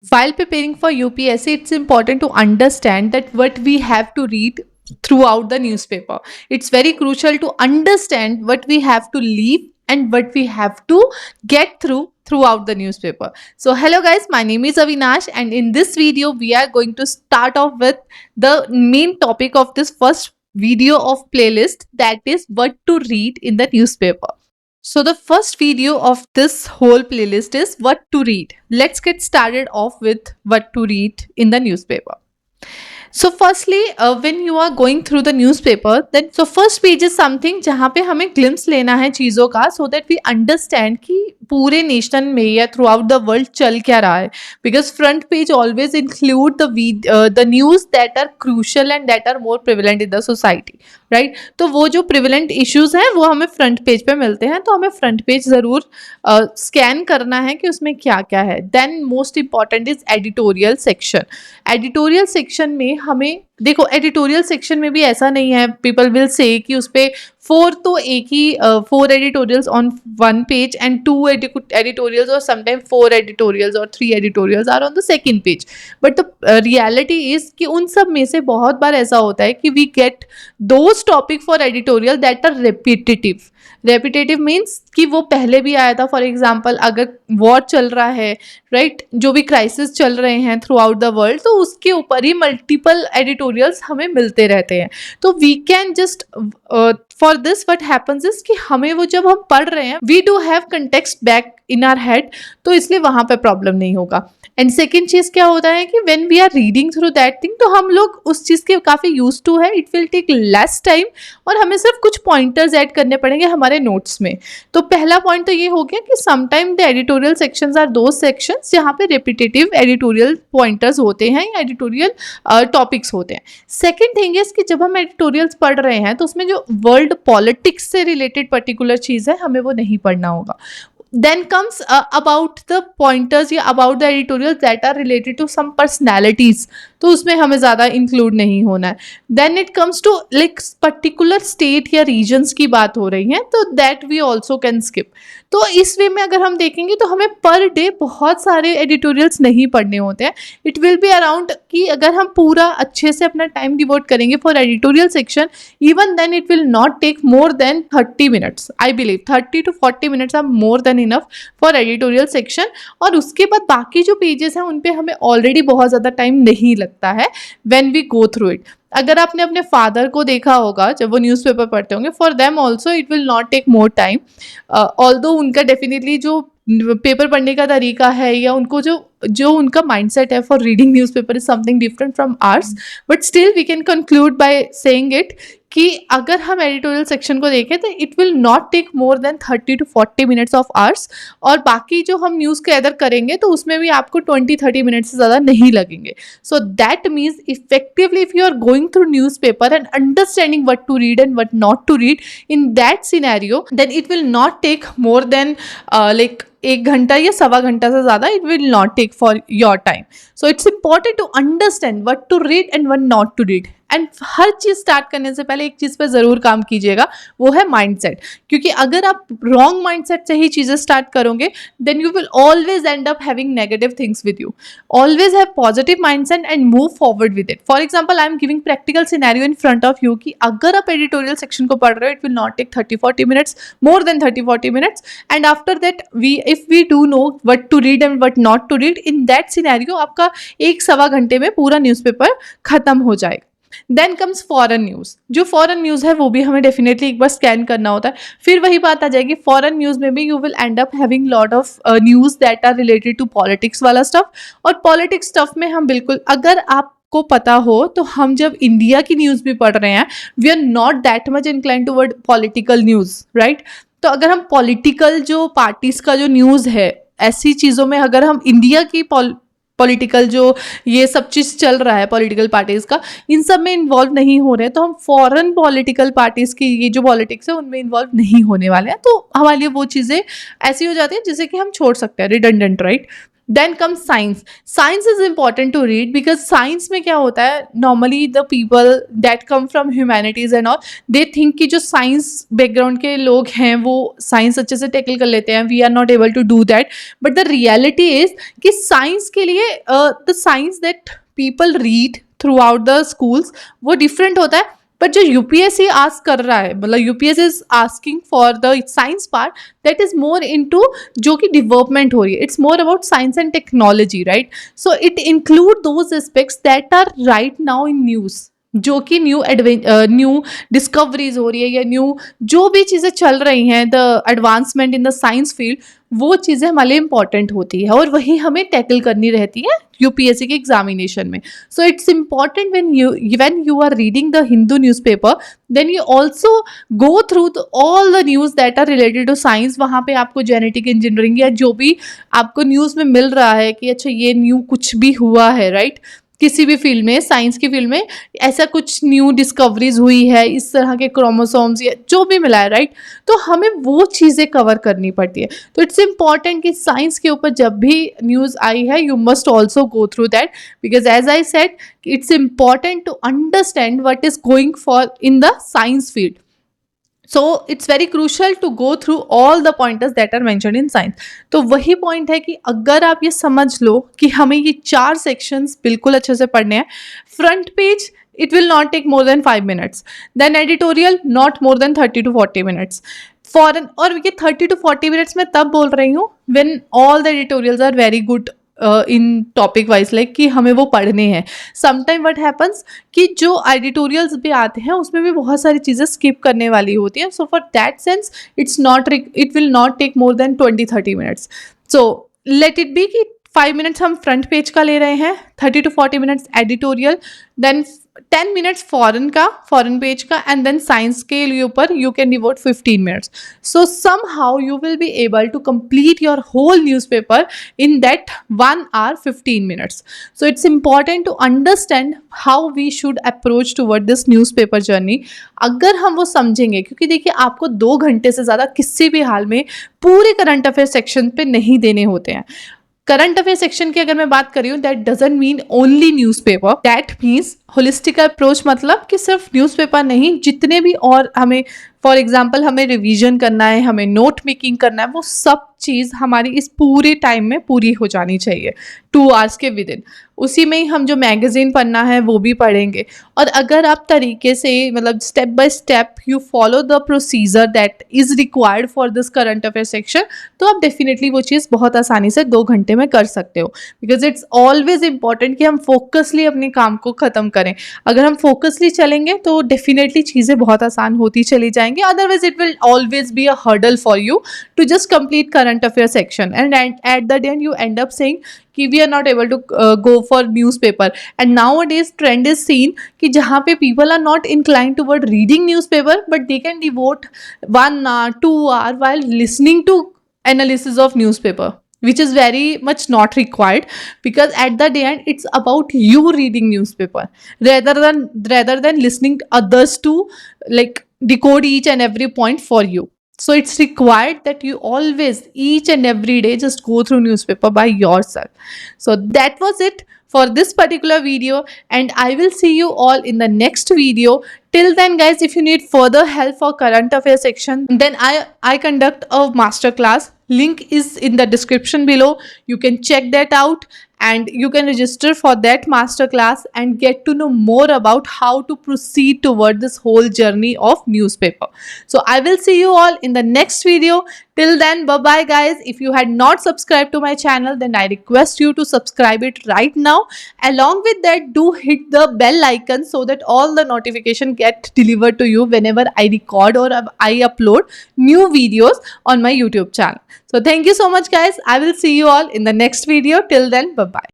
While preparing for UPSC, it's important to understand that what we have to read throughout the newspaper. It's very crucial to understand what we have to leave and what we have to get throughout the newspaper. So hello guys, my name is Avinash, and in this video we are going to start off with the main topic of this first video of playlist, that is what to read in the newspaper. So the first video of this whole playlist is what to read. Let's get started off with what to read in the newspaper. So firstly, when you are going through the newspaper, then so first page is something जहाँ पे हमें glimpse लेना है चीज़ों का, so that we understand कि पूरे nation में या थ्रू आउट द वर्ल्ड चल क्या रहा है. Because front page always include the news that are crucial and that are more prevalent in the society, right. तो वो जो प्रिविलेंट इश्यूज हैं वो हमें फ्रंट पेज पे मिलते हैं, तो हमें फ्रंट पेज ज़रूर स्कैन करना है कि उसमें क्या क्या है. Then most important is editorial section. Editorial section में हमें देखो, एडिटोरियल सेक्शन में भी ऐसा नहीं है, पीपल विल से कि उस पर एक ही 4 editorials on one page and 2 editorials और समटाइम 4 एडिटोरियल्स और 3 editorials are on the second page. But the reality is कि उन सब में से बहुत बार ऐसा होता है कि we get those topic for editorial that are repetitive. Repetitive means कि वो पहले भी आया था. फॉर एग्जाम्पल, अगर वॉर चल रहा है, राइट, जो भी क्राइसिस चल रहे हैं थ्रू आउट द वर्ल्ड, तो उसके ऊपर ही मल्टीपल एडिटोरियल्स हमें मिलते रहते हैं. तो we can just for this what happens is कि हमें वो जब हम पढ़ रहे हैं, we do have context back in our head, तो इसलिए वहाँ पे प्रॉब्लम नहीं होगा. एंड सेकेंड चीज़ क्या होता है कि when we are reading through that thing, तो हम लोग उस चीज़ के काफ़ी यूज टू है. It will take less time और हमें सिर्फ कुछ पॉइंटर्स ऐड करने पड़ेंगे हमारे नोट्स में. तो पहला पॉइंट तो ये हो गया कि sometime the editorial sections are दो सेक्शंस जहाँ पे रिपीटेटिव एडिटोरियल पॉइंटर्स होते हैं या एडिटोरियल टॉपिक्स होते हैं. सेकेंड थिंग इज कि जब हम एडिटोरियल्स पढ़ रहे हैं तो उसमें जो वर्ल्ड पॉलिटिक्स से रिलेटेड पर्टिकुलर चीज़ है, हमें वो नहीं पढ़ना होगा. Then comes about the pointers या about the editorials that are related to some personalities, तो उसमें हमें ज़्यादा इंक्लूड नहीं होना है. Then it comes to like particular state या रीजन्स की बात हो रही है, तो that we also can skip. तो इस वे में अगर हम देखेंगे तो हमें पर डे बहुत सारे एडिटोरियल्स नहीं पढ़ने होते हैं. इट विल बी अराउंड कि अगर हम पूरा अच्छे से अपना टाइम डिवोट करेंगे for editorial section, even then it will not take more than 30 minutes. I believe 30 to 40 minutes are more than enough for editorial section. और उसके बाद बाकी जो पेजेस हैं उन पे हमें ऑलरेडी बहुत ज़्यादा टाइम नहीं लगता है when we go through it. अगर आपने अपने फादर को देखा होगा जब वो न्यूज़पेपर पढ़ते होंगे, for them also it will not take more time. Although उनका डेफिनेटली जो पेपर पढ़ने का तरीका है या उनको जो उनका माइंडसेट है for reading newspaper is something different from ours. But still we can conclude by saying it कि अगर हम एडिटोरियल सेक्शन को देखें तो it will not take more than 30 to 40 minutes of ours. और बाकी जो हम न्यूज़ के अदर करेंगे तो उसमें भी आपको 20-30 मिनट से ज़्यादा नहीं लगेंगे. So that means effectively if you are going through news paper and understanding what to read and what not to read in that scenario, then it will not take more than like 1 घंटा या सवा घंटा से ज़्यादा. It will not take for your time. So it's important to understand what to read and what not to read. And हर चीज़ start करने से पहले एक चीज़ पे ज़रूर काम कीजिएगा, वो है माइंडसेट. क्योंकि अगर आप रॉन्ग माइंडसेट से ही चीज़ें स्टार्ट करोगे, then you will always end up having negative things with you. Always have positive mindset and move forward with it. For example, I am giving practical scenario in front of you कि अगर आप editorial section को पढ़ रहे हो, it will not take 30-40 minutes, more than 30-40 minutes. And after that if we do know what to read and what not to read, in that scenario आपका 1-1.25 घंटे में पूरा न्यूज़पेपर खत्म हो जाएगा. Then comes foreign news. जो foreign news है वो भी हमें डेफिनेटली एक बार स्कैन करना होता है. फिर वही बात आ जाएगी, फॉरेन न्यूज़ में भी you will end up having lot of news that are related to politics वाला स्टफ. और पॉलिटिक्स स्टफ में हम बिल्कुल, अगर आप को पता हो तो हम जब इंडिया की न्यूज़ भी पढ़ रहे हैं, we are not that much incline toward political news, right. तो अगर हम पॉलिटिकल जो पार्टीज़ का जो न्यूज़ है, ऐसी चीज़ों में अगर हम इंडिया की पॉलिटिकल जो ये सब चीज़ चल रहा है पॉलिटिकल पार्टीज़ का, इन सब में इन्वॉल्व नहीं हो रहे हैं, तो हम फॉरेन पॉलिटिकल पार्टीज़ की ये जो पॉलिटिक्स है उनमें इन्वॉल्व नहीं होने वाले हैं. तो हमारे लिए वो चीज़ें ऐसी हो जाती हैं जिसे कि हम छोड़ सकते हैं, redundant, right. Then come science. Science is important to read because science में क्या होता है, normally the people that come from humanities and all, they think कि जो साइंस बैकग्राउंड के लोग हैं वो साइंस अच्छे से टैकल कर लेते हैं. We are not able to do that. But the reality is कि साइंस के लिए the science that people read throughout the schools वो डिफरेंट होता है. बट जो यूपीएससी आस्क कर रहा है, मतलब UPSC is asking for the science part, that is more into जो कि डेवलपमेंट हो रही है. It's more about science and technology, right. So it include those aspects that are right now in news, जो कि न्यू डिस्कवरीज हो रही है या न्यू जो भी चीज़ें चल रही हैं, the advancement in the science field, वो चीज़ें हमारे लिए इंपॉर्टेंट होती है और वही हमें टैकल करनी रहती है यूपीएससी के एग्जामिनेशन में. सो it's important when you are reading the Hindu newspaper, then you also go through all the news that are related to science. वहाँ पे आपको जेनेटिक इंजीनियरिंग या जो भी आपको न्यूज़ में मिल रहा है कि अच्छा ये न्यू कुछ भी हुआ है, राइट. किसी भी फील्ड में, साइंस की फील्ड में ऐसा कुछ न्यू डिस्कवरीज हुई है, इस तरह के क्रोमोसोम्स या जो भी मिला है, राइट. तो हमें वो चीज़ें कवर करनी पड़ती है. तो इट्स इम्पॉर्टेंट कि साइंस के ऊपर जब भी न्यूज़ आई है, you must also go through that, because as I said it's important to understand what is going for in the science field. So it's very crucial to go through all the pointers that are mentioned in science. तो वही point है कि अगर आप ये समझ लो कि हमें ये 4 सेक्शंस बिल्कुल अच्छे से पढ़ने हैं. Front page it will not take more than 5 minutes. Then editorial not more than 30 to 40 minutes. Foreign, और ये 30 to 40 minutes मैं तब बोल रही हूँ when all the editorials are very good in topic wise, like कि हमें वो पढ़ने हैं. समटाइम वट हैपन्स कि जो एडिटोरियल्स भी आते हैं उसमें भी बहुत सारी चीज़ें स्किप करने वाली होती हैं. So for that sense it will not take more than 20-30 minutes. So let it be कि 5 मिनट्स हम फ्रंट पेज का ले रहे हैं, 30 to 40 minutes editorial, then 10 minutes foreign page का, एंड देन साइंस के लिए ऊपर you can devote 15 minutes. So somehow you will be able to complete your whole news paper in that 1 hour 15 minutes. So it's important to understand how we should approach toward this newspaper journey. अगर हम वो समझेंगे, क्योंकि देखिए आपको 2 घंटे से ज़्यादा किसी भी हाल में पूरे करंट अफेयर सेक्शन पे नहीं देने होते हैं. करंट अफेयर सेक्शन की अगर मैं बात कर रही हूँ, that doesn't mean only newspaper, that means holistic approach, मतलब कि सिर्फ न्यूज़पेपर नहीं, जितने भी और हमें फॉर एग्जाम्पल हमें रिवीजन करना है, हमें नोट मेकिंग करना है, वो सब चीज़ हमारी इस पूरे टाइम में पूरी हो जानी चाहिए 2 hours के विद इन. उसी में ही हम जो मैगज़ीन पढ़ना है वो भी पढ़ेंगे. और अगर आप तरीके से मतलब step by step you follow the procedure that is required for this current affair section, तो आप डेफिनेटली वो चीज़ बहुत आसानी से 2 घंटे में कर सकते हो. बिकॉज इट्स ऑलवेज इंपॉर्टेंट कि हम फोकसली अपने काम को ख़त्म करें. अगर हम फोकसली चलेंगे तो डेफिनेटली चीज़ें बहुत आसान होती चली जाएंगी. Otherwise it will always be a hurdle for you to just complete current affair section, and at the end you end up saying कि we are not able to go for newspaper. And nowadays trend is seen कि जहाँ पे people are not inclined toward reading newspaper, but they can devote 1 hour 2 hour while listening to analysis of newspaper, which is very much not required, because at the end it's about you reading newspaper rather than listening to others to like decode each and every point for you. So it's required that you always, each and every day, just go through newspaper by yourself. So that was it for this particular video, and I will see you all in the next video. Till then guys, if you need further help for current affairs section, then I conduct a master class. Link is in the description below. You can check that out and you can register for that master class and get to know more about how to proceed toward this whole journey of newspaper. So I will see you all in the next video. Till then, bye bye guys. If you had not subscribed to my channel, then I request you to subscribe it right now. Along with that, do hit the bell icon so that all the notification get delivered to you whenever I record or I upload new videos on my YouTube channel. So thank you so much guys. I will see you all in the next video. Till then, bye bye.